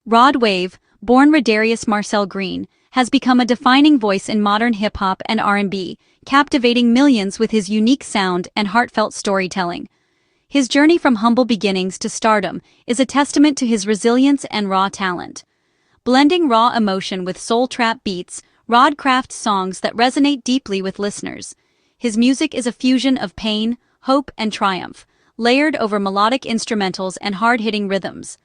Rod Wave, born Rodarius Marcel Green, has become a defining voice in modern hip-hop and R&B, captivating millions with his unique sound and heartfelt storytelling. His journey from humble beginnings to stardom is a testament to his resilience and raw talent. Blending raw emotion with soul trap beats, Rod crafts songs that resonate deeply with listeners. His music is a fusion of pain, hope, and triumph, layered over melodic instrumentals and hard-hitting rhythms.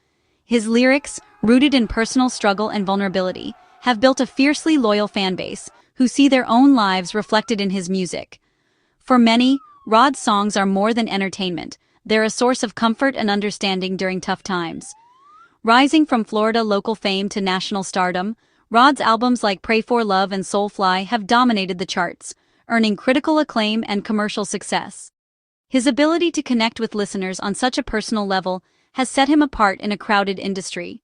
His lyrics, rooted in personal struggle and vulnerability, have built a fiercely loyal fanbase who see their own lives reflected in his music. For many, Rod's songs are more than entertainment. They're a source of comfort and understanding during tough times. Rising from Florida local fame to national stardom, Rod's albums like Pray for Love and Soulfly have dominated the charts, earning critical acclaim and commercial success. His ability to connect with listeners on such a personal level has set him apart in a crowded industry.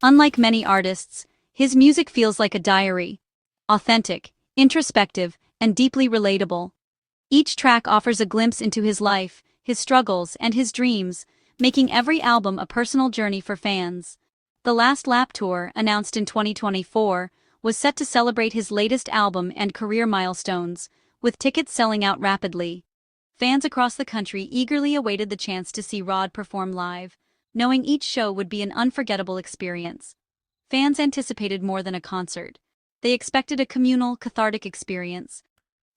Unlike many artists, his music feels like a diary, authentic, introspective, and deeply relatable. Each track offers a glimpse into his life, his struggles, and his dreams, making every album a personal journey for fans. The Last Lap Tour, announced in 2024, was set to celebrate his latest album and career milestones, with tickets selling out rapidly. Fans across the country eagerly awaited the chance to see Rod perform live, knowing each show would be an unforgettable experience. Fans anticipated more than a concert. They expected a communal, cathartic experience.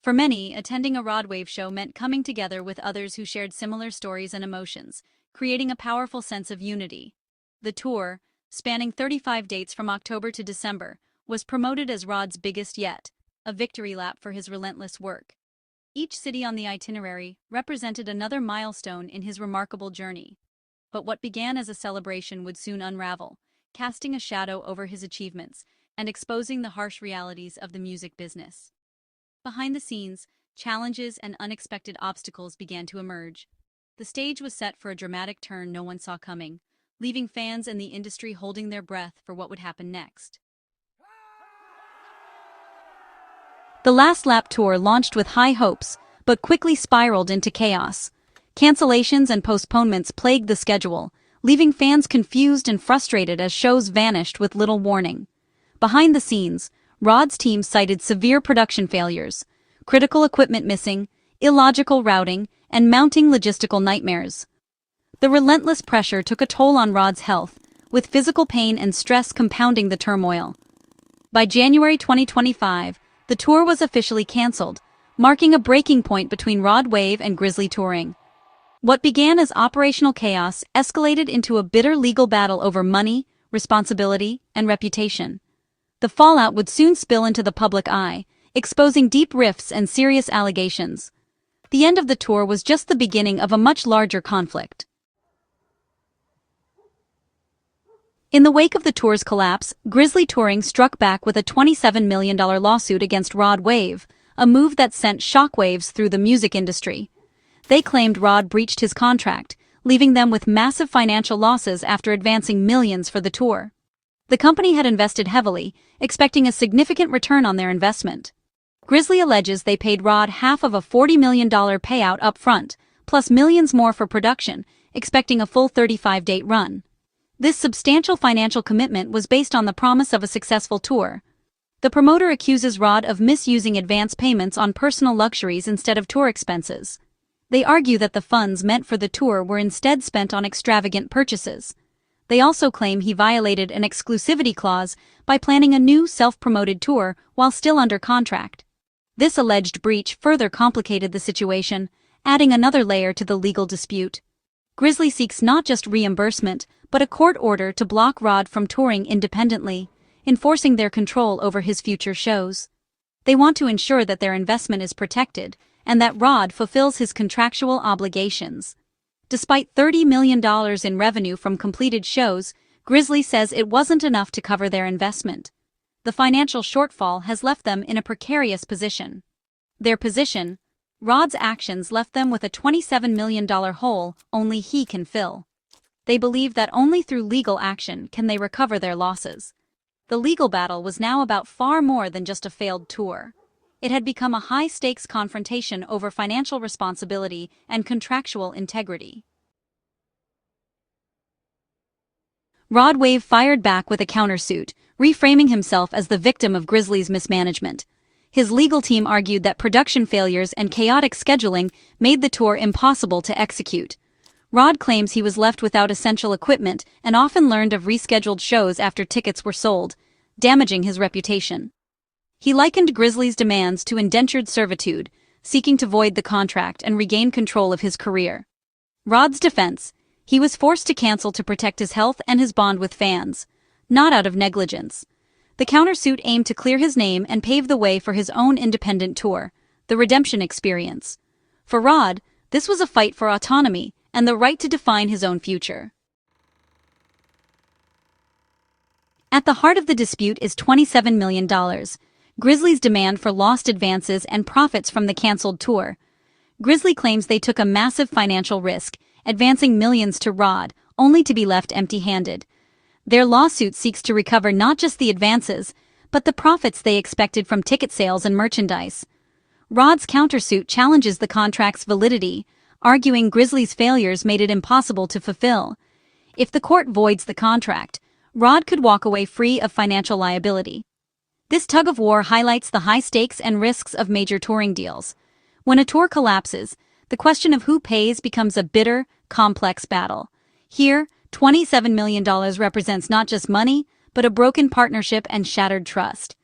For many, attending a Rod Wave show meant coming together with others who shared similar stories and emotions, creating a powerful sense of unity. The tour, spanning 35 dates from October to December, was promoted as Rod's biggest yet, a victory lap for his relentless work. Each city on the itinerary represented another milestone in his remarkable journey. But what began as a celebration would soon unravel, casting a shadow over his achievements and exposing the harsh realities of the music business. Behind the scenes, challenges and unexpected obstacles began to emerge. The stage was set for a dramatic turn no one saw coming, leaving fans and the industry holding their breath for what would happen next. The Last Lap Tour launched with high hopes, but quickly spiraled into chaos. Cancellations and postponements plagued the schedule, leaving fans confused and frustrated as shows vanished with little warning. Behind the scenes, Rod's team cited severe production failures, critical equipment missing, illogical routing, and mounting logistical nightmares. The relentless pressure took a toll on Rod's health, with physical pain and stress compounding the turmoil. By January 2025, the tour was officially canceled, marking a breaking point between Rod Wave and Grizzly Touring. What began as operational chaos escalated into a bitter legal battle over money, responsibility, and reputation. The fallout would soon spill into the public eye, exposing deep rifts and serious allegations. The end of the tour was just the beginning of a much larger conflict. In the wake of the tour's collapse, Grizzly Touring struck back with a $27 million lawsuit against Rod Wave, a move that sent shockwaves through the music industry. They claimed Rod breached his contract, leaving them with massive financial losses after advancing millions for the tour. The company had invested heavily, expecting a significant return on their investment. Grizzly alleges they paid Rod half of a $40 million payout up front, plus millions more for production, expecting a full 35-date run. This substantial financial commitment was based on the promise of a successful tour. The promoter accuses Rod of misusing advance payments on personal luxuries instead of tour expenses. They argue that the funds meant for the tour were instead spent on extravagant purchases. They also claim he violated an exclusivity clause by planning a new self-promoted tour while still under contract. This alleged breach further complicated the situation, adding another layer to the legal dispute. Grizzly seeks not just reimbursement, but a court order to block Rod from touring independently, enforcing their control over his future shows. They want to ensure that their investment is protected, and that Rod fulfills his contractual obligations. Despite $30 million in revenue from completed shows, Grizzly says it wasn't enough to cover their investment. The financial shortfall has left them in a precarious position. Their position: Rod's actions left them with a $27 million hole only he can fill. They believe that only through legal action can they recover their losses. The legal battle was now about far more than just a failed tour. It had become a high-stakes confrontation over financial responsibility and contractual integrity. Rod Wave fired back with a countersuit, reframing himself as the victim of Grizzly's mismanagement. His legal team argued that production failures and chaotic scheduling made the tour impossible to execute. Rod claims he was left without essential equipment and often learned of rescheduled shows after tickets were sold, damaging his reputation. He likened Grizzly's demands to indentured servitude, seeking to void the contract and regain control of his career. Rod's defense: he was forced to cancel to protect his health and his bond with fans, not out of negligence. The countersuit aimed to clear his name and pave the way for his own independent tour, the Redemption Experience. For Rod, this was a fight for autonomy and the right to define his own future. At the heart of the dispute is $27 million, Grizzly's demand for lost advances and profits from the cancelled tour. Grizzly claims they took a massive financial risk, advancing millions to Rod, only to be left empty-handed. Their lawsuit seeks to recover not just the advances, but the profits they expected from ticket sales and merchandise. Rod's countersuit challenges the contract's validity, arguing Grizzly's failures made it impossible to fulfill. If the court voids the contract, Rod could walk away free of financial liability. This tug-of-war highlights the high stakes and risks of major touring deals. When a tour collapses, the question of who pays becomes a bitter, complex battle. Here, $27 million represents not just money, but a broken partnership and shattered trust.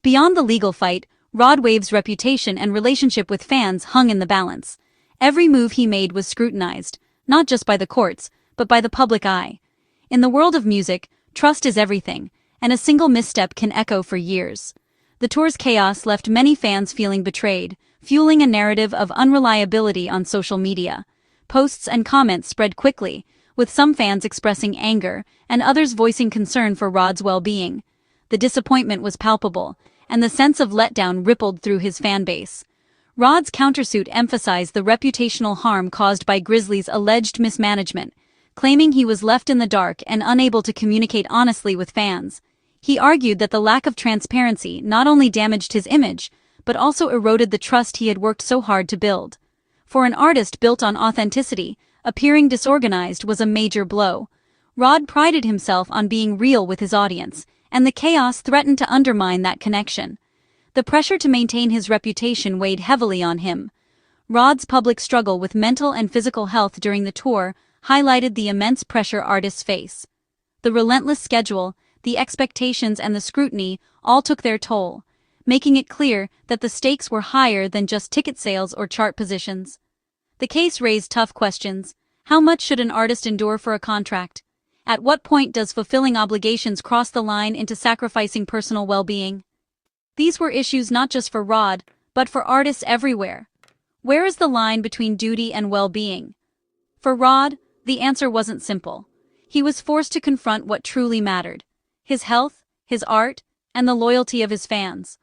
Beyond the legal fight, Rod Wave's reputation and relationship with fans hung in the balance. Every move he made was scrutinized, not just by the courts, but by the public eye. In the world of music, trust is everything, and a single misstep can echo for years. The tour's chaos left many fans feeling betrayed, fueling a narrative of unreliability on social media. Posts and comments spread quickly, with some fans expressing anger and others voicing concern for Rod's well-being. The disappointment was palpable, and the sense of letdown rippled through his fan base. Rod's countersuit emphasized the reputational harm caused by Grizzly's alleged mismanagement, claiming he was left in the dark and unable to communicate honestly with fans. He argued that the lack of transparency not only damaged his image, but also eroded the trust he had worked so hard to build. For an artist built on authenticity, appearing disorganized was a major blow. Rod prided himself on being real with his audience, and the chaos threatened to undermine that connection. The pressure to maintain his reputation weighed heavily on him. Rod's public struggle with mental and physical health during the tour highlighted the immense pressure artists face. The relentless schedule, the expectations and the scrutiny all took their toll, making it clear that the stakes were higher than just ticket sales or chart positions. The case raised tough questions. How much should an artist endure for a contract? At what point does fulfilling obligations cross the line into sacrificing personal well-being? These were issues not just for Rod, but for artists everywhere. Where is the line between duty and well-being? For Rod, the answer wasn't simple. He was forced to confront what truly mattered: his health, his art, and the loyalty of his fans.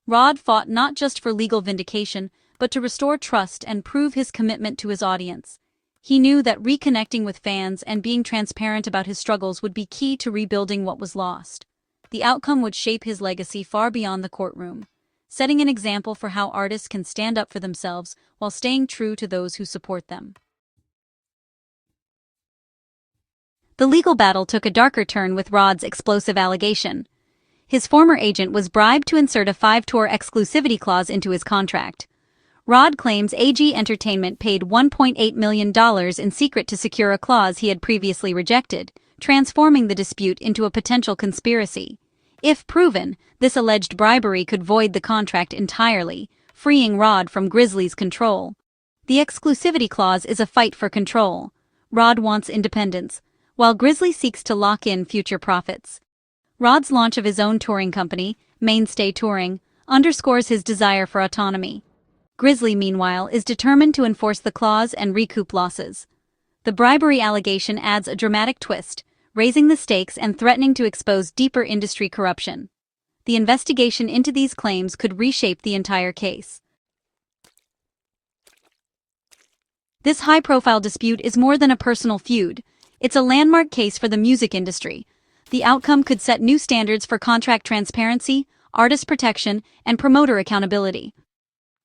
Rod fought not just for legal vindication, but to restore trust and prove his commitment to his audience. He knew that reconnecting with fans and being transparent about his struggles would be key to rebuilding what was lost. The outcome would shape his legacy far beyond the courtroom, setting an example for how artists can stand up for themselves while staying true to those who support them. The legal battle took a darker turn with Rod's explosive allegation. His former agent was bribed to insert a 5-tour exclusivity clause into his contract. Rod claims AG Entertainment paid $1.8 million in secret to secure a clause he had previously rejected, transforming the dispute into a potential conspiracy. If proven, this alleged bribery could void the contract entirely, freeing Rod from Grizzly's control. The exclusivity clause is a fight for control. Rod wants independence, while Grizzly seeks to lock in future profits. Rod's launch of his own touring company, Mainstay Touring, underscores his desire for autonomy. Grizzly, meanwhile, is determined to enforce the clause and recoup losses. The bribery allegation adds a dramatic twist, raising the stakes and threatening to expose deeper industry corruption. The investigation into these claims could reshape the entire case. This high-profile dispute is more than a personal feud. It's a landmark case for the music industry. The outcome could set new standards for contract transparency, artist protection, and promoter accountability.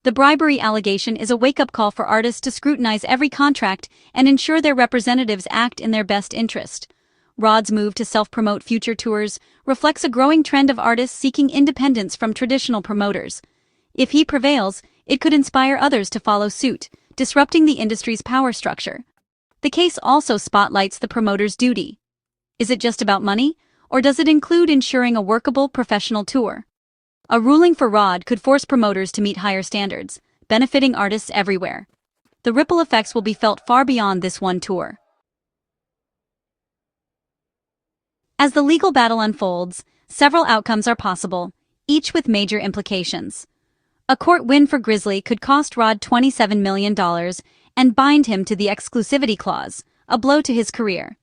The bribery allegation is a wake-up call for artists to scrutinize every contract and ensure their representatives act in their best interest. Rod's move to self-promote future tours reflects a growing trend of artists seeking independence from traditional promoters. If he prevails, it could inspire others to follow suit, disrupting the industry's power structure. The case also spotlights the promoter's duty. Is it just about money, or does it include ensuring a workable professional tour? A ruling for Rod could force promoters to meet higher standards, benefiting artists everywhere. The ripple effects will be felt far beyond this one tour. As the legal battle unfolds, several outcomes are possible, each with major implications. A court win for Grizzly could cost Rod $27 million and bind him to the exclusivity clause, a blow to his career.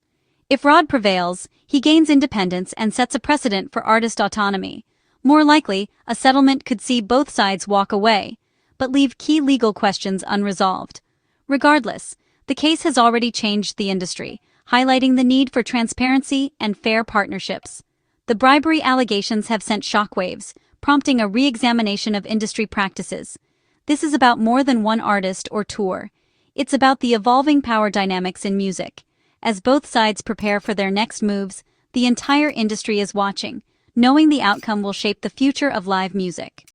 If Rod prevails, he gains independence and sets a precedent for artist autonomy. More likely, a settlement could see both sides walk away, but leave key legal questions unresolved. Regardless, the case has already changed the industry, highlighting the need for transparency and fair partnerships. The bribery allegations have sent shockwaves, prompting a re-examination of industry practices. This is about more than one artist or tour. It's about the evolving power dynamics in music. As both sides prepare for their next moves, the entire industry is watching, knowing the outcome will shape the future of live music.